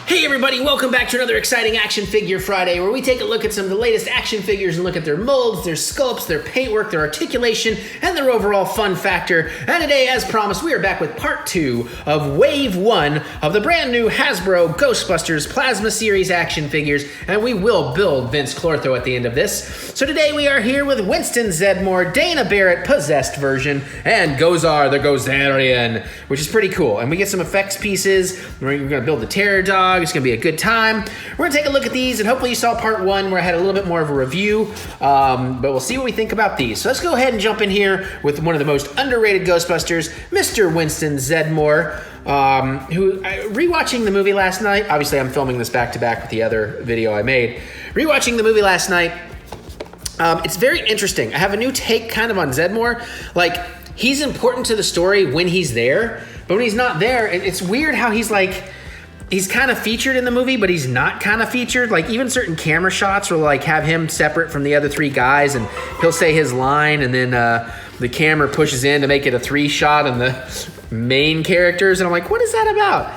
Hey everybody, welcome back to another exciting Action Figure Friday where we take a look at some of the latest action figures and look at their molds, their sculpts, their paintwork, their articulation, and their overall fun factor. And today, as promised, we are back with part 2 of Wave 1 of the brand new Hasbro Ghostbusters Plasma Series action figures, and we will build Vince Clortho at the end of this. So today we are here with Winston Zeddemore, Dana Barrett Possessed version, and Gozer the Gozerian, which is pretty cool. And we get some effects pieces. We're going to build the Terror Dog. It's going to be a good time. We're going to take a look at these, and hopefully you saw part 1 where I had a little bit more of a review, but we'll see what we think about these. So let's go ahead and jump in here with one of the most underrated Ghostbusters, Mr. Winston Zeddemore, who, rewatching the movie last night, obviously I'm filming this back-to-back with the other video I made. Rewatching the movie last night, it's very interesting. I have a new take kind of on Zedmore. Like, he's important to the story when he's there, but when he's not there, it's weird how he's kind of featured in the movie, but he's not kind of featured. Like, even certain camera shots will like have him separate from the other 3 guys, and he'll say his line, and then the camera pushes in to make it a 3 shot on the main characters, and I'm like, what is that about?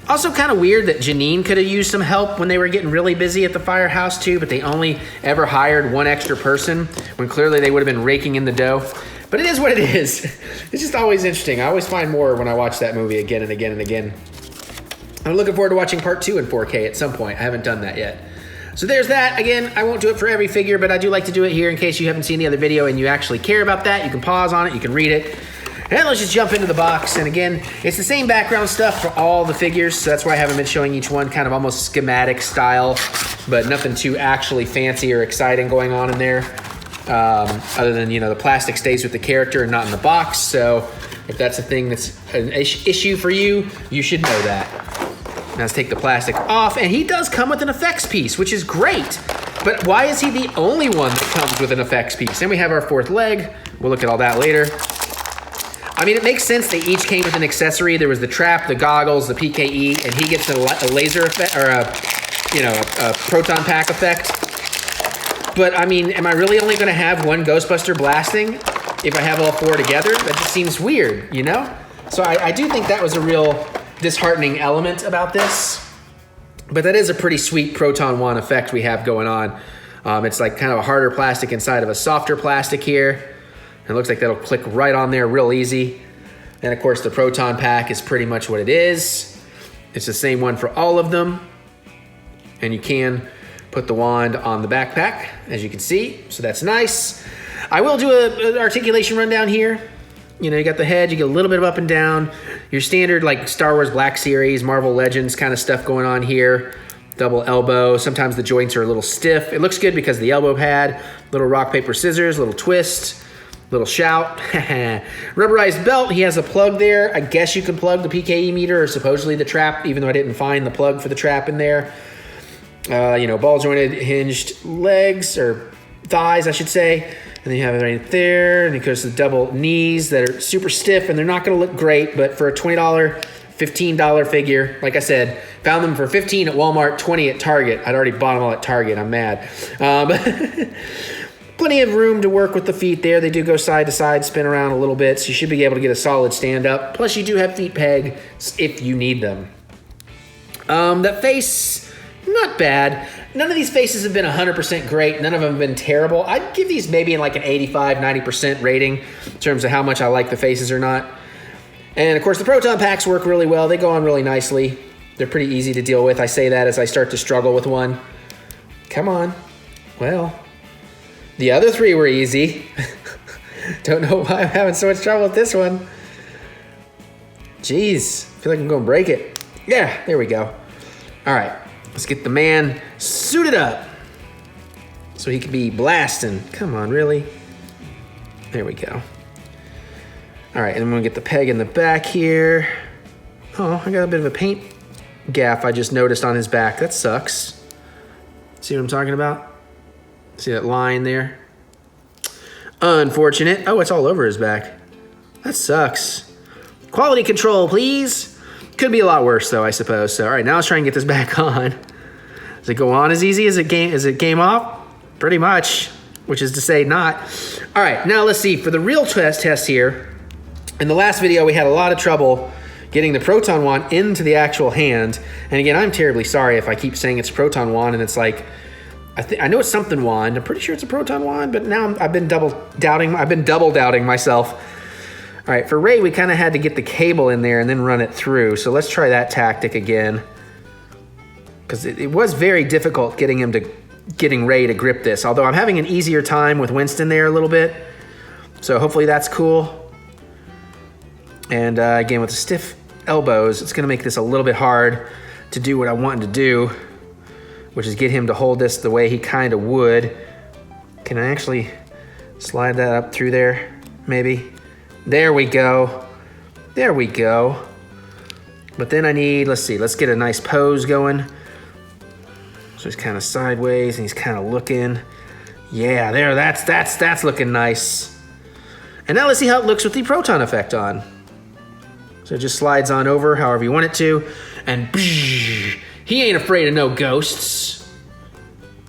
Also kind of weird that Janine could have used some help when they were getting really busy at the firehouse too, but they only ever hired 1 extra person when clearly they would have been raking in the dough. But it is what it is. It's just always interesting. I always find more when I watch that movie again and again and again. I'm looking forward to watching part 2 in 4K at some point. I haven't done that yet. So there's that. Again, I won't do it for every figure, but I do like to do it here in case you haven't seen the other video and you actually care about that. You can pause on it, you can read it. And let's just jump into the box. And again, it's the same background stuff for all the figures, so that's why I haven't been showing each one, kind of almost schematic style, but nothing too actually fancy or exciting going on in there. Other than, you know, the plastic stays with the character and not in the box. So if that's a thing that's an issue for you, you should know that. Now let's take the plastic off, and he does come with an effects piece, which is great. But why is he the only one that comes with an effects piece? Then we have our 4th leg. We'll look at all that later. I mean, it makes sense they each came with an accessory. There was the trap, the goggles, the PKE, and he gets a laser effect, or a Proton Pack effect. But I mean, am I really only going to have 1 Ghostbuster blasting if I have all 4 together? That just seems weird, you know? So I do think that was a real disheartening element about this. But that is a pretty sweet Proton Wand effect we have going on. It's like kind of a harder plastic inside of a softer plastic here. It looks like that'll click right on there real easy. And of course the Proton Pack is pretty much what it is. It's the same one for all of them. And you can put the wand on the backpack, as you can see. So that's nice. I will do an articulation rundown here. You know, you got the head, you get a little bit of up and down. Your standard like Star Wars Black Series, Marvel Legends kind of stuff going on here. Double elbow. Sometimes the joints are a little stiff. It looks good because of the elbow pad. Little rock, paper, scissors, little twist. Little shout. Rubberized belt. He has a plug there. I guess you can plug the PKE meter or supposedly the trap, even though I didn't find the plug for the trap in there. You know, ball jointed hinged legs, or thighs, I should say. And then you have it right there. And it goes to the double knees that are super stiff, and they're not going to look great, but for a $20, $15 figure, like I said, found them for $15 at Walmart, $20 at Target. I'd already bought them all at Target. I'm mad. Plenty of room to work with the feet there. They do go side to side, spin around a little bit, so you should be able to get a solid stand up. Plus, you do have feet pegs if you need them. That face, not bad. None of these faces have been 100% great. None of them have been terrible. I'd give these maybe in like an 85, 90% rating in terms of how much I like the faces or not. And of course, the Proton Packs work really well. They go on really nicely. They're pretty easy to deal with. I say that as I start to struggle with one. Come on. Well, the other 3 were easy. Don't know why I'm having so much trouble with this one. Jeez, I feel like I'm going to break it. Yeah, there we go. All right, let's get the man suited up so he can be blasting. Come on, really? There we go. All right, and I'm going to get the peg in the back here. Oh, I got a bit of a paint gaff I just noticed on his back. That sucks. See what I'm talking about? See that line there? Unfortunate. Oh, it's all over his back. That sucks. Quality control, please. Could be a lot worse, though, I suppose. So, all right, now let's try and get this back on. Does it go on as easy as it game off? Pretty much, which is to say not. All right, now let's see. For the real test here, in the last video, we had a lot of trouble getting the Proton Wand into the actual hand. And again, I'm terribly sorry if I keep saying it's Proton Wand and it's like, I know it's something wand. I'm pretty sure it's a Proton Wand, but now I've been double doubting myself. All right, for Ray, we kind of had to get the cable in there and then run it through. So let's try that tactic again. Because it was very difficult getting Ray to grip this. Although I'm having an easier time with Winston there a little bit. So hopefully that's cool. And again, with the stiff elbows, it's gonna make this a little bit hard to do what I want him to do, which is get him to hold this the way he kind of would. Can I actually slide that up through there, maybe? There we go. There we go. But then I need, let's see, let's get a nice pose going. So he's kind of sideways and he's kind of looking. Yeah, there, that's looking nice. And now let's see how it looks with the Proton Effect on. So it just slides on over however you want it to. And he ain't afraid of no ghosts.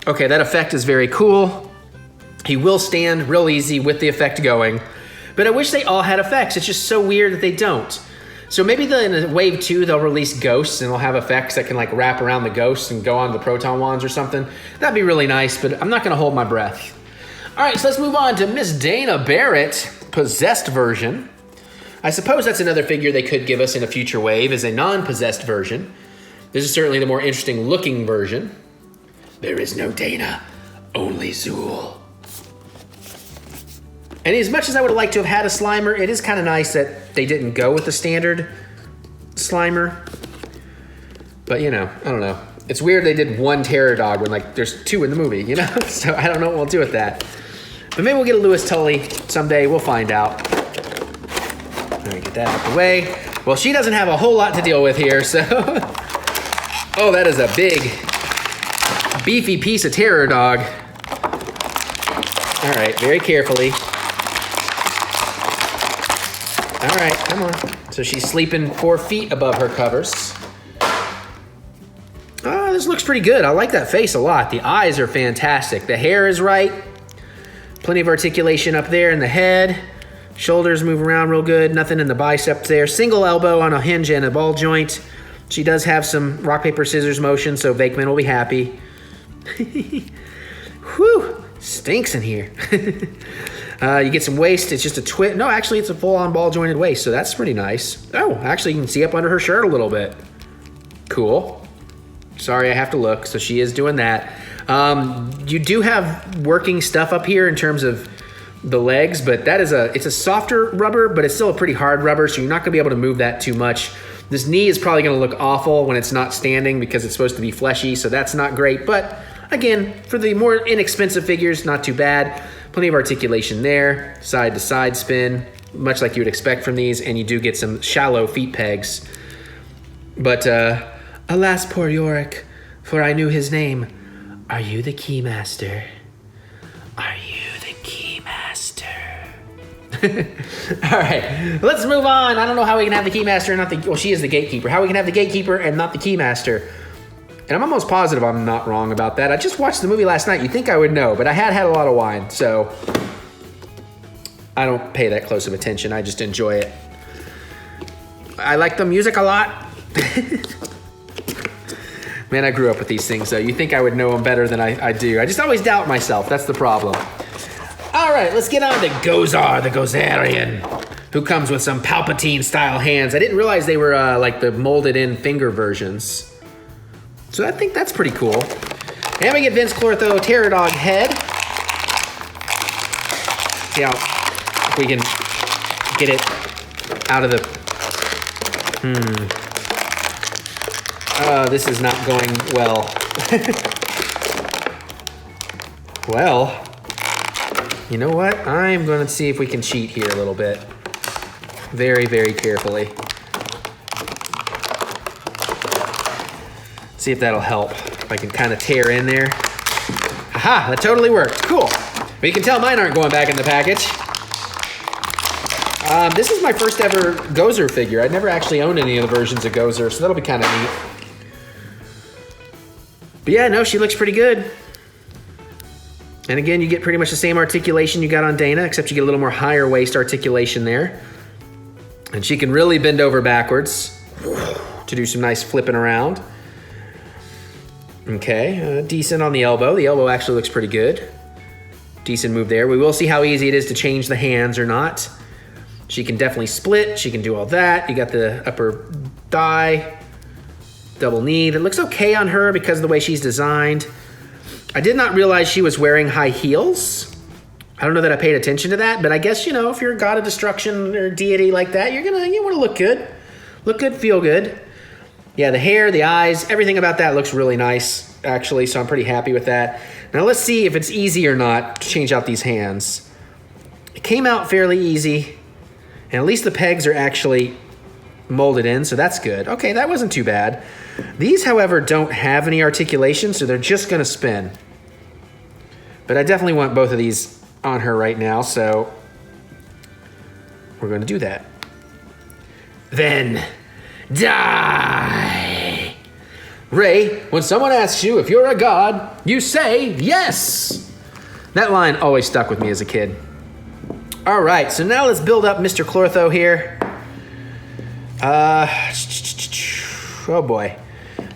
Okay, that effect is very cool. He will stand real easy with the effect going. But I wish they all had effects. It's just so weird that they don't. So maybe in wave 2, they'll release ghosts and they'll have effects that can like wrap around the ghosts and go on the Proton Wands or something. That'd be really nice, but I'm not gonna hold my breath. All right, so let's move on to Miss Dana Barrett, possessed version. I suppose that's another figure they could give us in a future wave as a non-possessed version. This is certainly the more interesting looking version. There is no Dana, only Zool. And as much as I would have liked to have had a Slimer, it is kind of nice that they didn't go with the standard Slimer. But, you know, I don't know. It's weird they did one Terror Dog when, like, there's 2 in the movie, you know? So I don't know what we'll do with that. But maybe we'll get a Louis Tully someday. We'll find out. All right, get that out of the way. Well, she doesn't have a whole lot to deal with here, so... Oh, that is a big, beefy piece of Terror Dog. All right, very carefully. All right, come on. So she's sleeping 4 feet above her covers. Oh, this looks pretty good. I like that face a lot. The eyes are fantastic. The hair is right. Plenty of articulation up there in the head. Shoulders move around real good. Nothing in the biceps there. Single elbow on a hinge and a ball joint. She does have some rock, paper, scissors motion, so Vakeman will be happy. Whew, stinks in here. You get some waist. It's just a twist. No, actually, it's a full-on ball-jointed waist, so that's pretty nice. Oh, actually, you can see up under her shirt a little bit. Cool. Sorry, I have to look. So she is doing that. You do have working stuff up here in terms of the legs, but that is it's a softer rubber, but it's still a pretty hard rubber, so you're not going to be able to move that too much. This knee is probably going to look awful when it's not standing because it's supposed to be fleshy, so that's not great. But again, for the more inexpensive figures, not too bad. Plenty of articulation there, side to side spin, much like you would expect from these, and you do get some shallow feet pegs. But alas, poor Yorick, for I knew his name. Are you the Keymaster? Are you the Keymaster? All right, let's move on. I don't know how we can have the Keymaster and not the... Well, she is the Gatekeeper. How we can have the Gatekeeper and not the Keymaster. And I'm almost positive I'm not wrong about that. I just watched the movie last night. You'd think I would know, but I had a lot of wine, so I don't pay that close of attention. I just enjoy it. I like the music a lot. Man, I grew up with these things, though. You think I would know them better than I do. I just always doubt myself. That's the problem. All right, let's get on to Gozer, the Gozerian, who comes with some Palpatine-style hands. I didn't realize they were like the molded-in finger versions. So I think that's pretty cool. And we get Vince Clortho Terror Dog head. See how if we can get it out of the... this is not going well. Well, you know what? I'm going to see if we can cheat here a little bit. Very, very carefully. See if that'll help. If I can kind of tear in there. Aha, that totally worked. Cool. But you can tell mine aren't going back in the package. This is my first ever Gozer figure. I'd never actually owned any of the versions of Gozer, so that'll be kind of neat. But yeah, no, she looks pretty good. And again, you get pretty much the same articulation you got on Dana, except you get a little more higher waist articulation there. And she can really bend over backwards. to do some nice flipping around. Okay, decent on the elbow. The elbow actually looks pretty good. Decent move there. We will see how easy it is to change the hands or not. She can definitely split. She can do all that. You got the upper thigh, double knee. That looks okay on her because of the way she's designed. I did not realize she was wearing high heels. I don't know that I paid attention to that, but I guess, you know, if you're a god of destruction or deity like that, you want to look good. Look good, feel good. Yeah, the hair, the eyes, everything about that looks really nice, actually, so I'm pretty happy with that. Now let's see if it's easy or not to change out these hands. It came out fairly easy, and at least the pegs are actually molded in, so that's good. Okay, that wasn't too bad. These, however, don't have any articulation, so they're just gonna spin. But I definitely want both of these on her right now, so we're gonna do that. Then die. Ray, when someone asks you if you're a god, you say yes. That line always stuck with me as a kid. All right, so now let's build up Mr. Clortho here. Oh boy.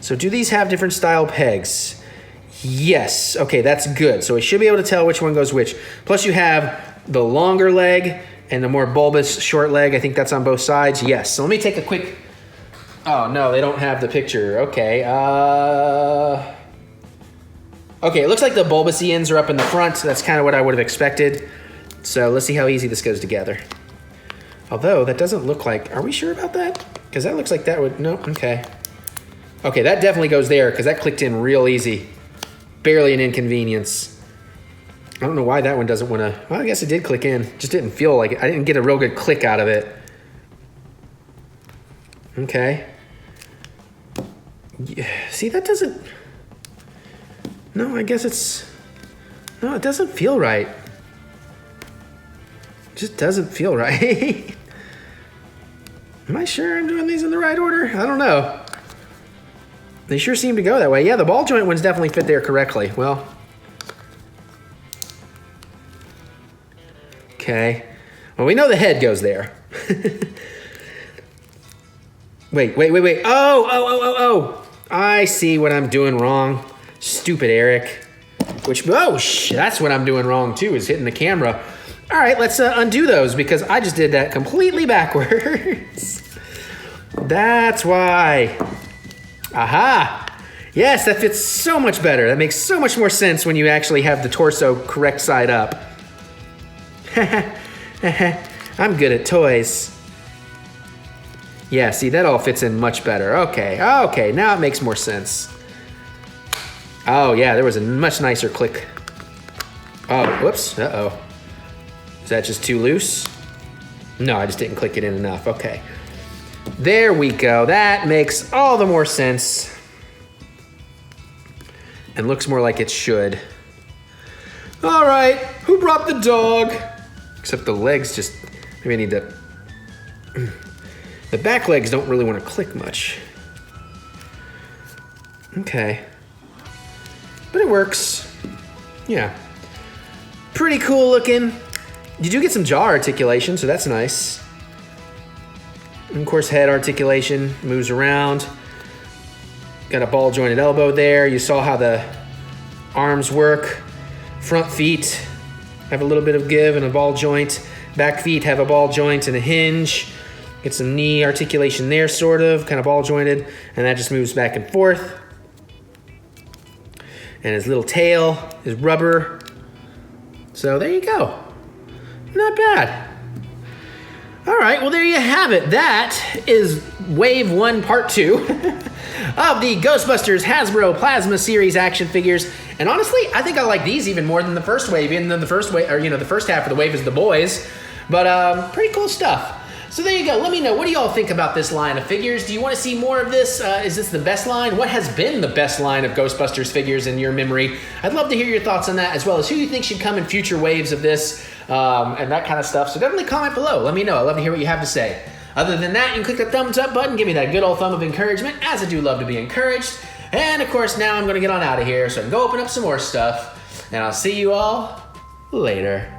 So do these have different style pegs? Yes. Okay, that's good. So we should be able to tell which one goes which. Plus you have the longer leg and the more bulbous short leg. I think that's on both sides. Yes. So let me take a quick... Oh, no, they don't have the picture. Okay. Okay, it looks like the bulbousy ends are up in the front. That's kind of what I would have expected. So let's see how easy this goes together. Although, that doesn't look like... Are we sure about that? Because that looks like that would... No, okay. Okay, that definitely goes there because that clicked in real easy. Barely an inconvenience. I don't know why that one doesn't want to... Well, I guess it did click in. Just didn't feel like it. I didn't get a real good click out of it. Okay. Yeah, see, that doesn't... No, I guess it's... No, it doesn't feel right. It just doesn't feel right. Am I sure I'm doing these in the right order? I don't know. They sure seem to go that way. Yeah, the ball joint ones definitely fit there correctly. Well. Okay. Well, we know the head goes there. Wait. Oh. I see what I'm doing wrong. Stupid Eric. That's what I'm doing wrong too, is hitting the camera. All right, let's undo those because I just did that completely backwards. That's why. Aha. Yes, that fits so much better. That makes so much more sense when you actually have the torso correct side up. I'm good at toys. Yeah, see, that all fits in much better. Okay, now it makes more sense. Oh, yeah, there was a much nicer click. Oh, whoops, uh-oh. Is that just too loose? No, I just didn't click it in enough, okay. There we go, that makes all the more sense. And looks more like it should. All right, who brought the dog? Except the legs just, maybe I need to... The back legs don't really want to click much. Okay. But it works. Yeah. Pretty cool looking. You do get some jaw articulation, so that's nice. And of course, head articulation moves around. Got a ball jointed elbow there. You saw how the arms work. Front feet have a little bit of give and a ball joint. Back feet have a ball joint and a hinge. Get some knee articulation there, sort of, kind of ball jointed, and that just moves back and forth. And his little tail is rubber. So there you go. Not bad. All right, well, there you have it. That is Wave 1, Part 2 of the Ghostbusters Hasbro Plasma Series action figures. And honestly, I think I like these even more than the first wave, even though the first wave, or the first half of the wave is the boys. But pretty cool stuff. So there you go. Let me know. What do y'all think about this line of figures? Do you want to see more of this? Is this the best line? What has been the best line of Ghostbusters figures in your memory? I'd love to hear your thoughts on that, as well as who you think should come in future waves of this and that kind of stuff. So definitely comment below. Let me know. I'd love to hear what you have to say. Other than that, you can click the thumbs up button. Give me that good old thumb of encouragement, as I do love to be encouraged. And of course, now I'm going to get on out of here so I can go open up some more stuff. And I'll see you all later.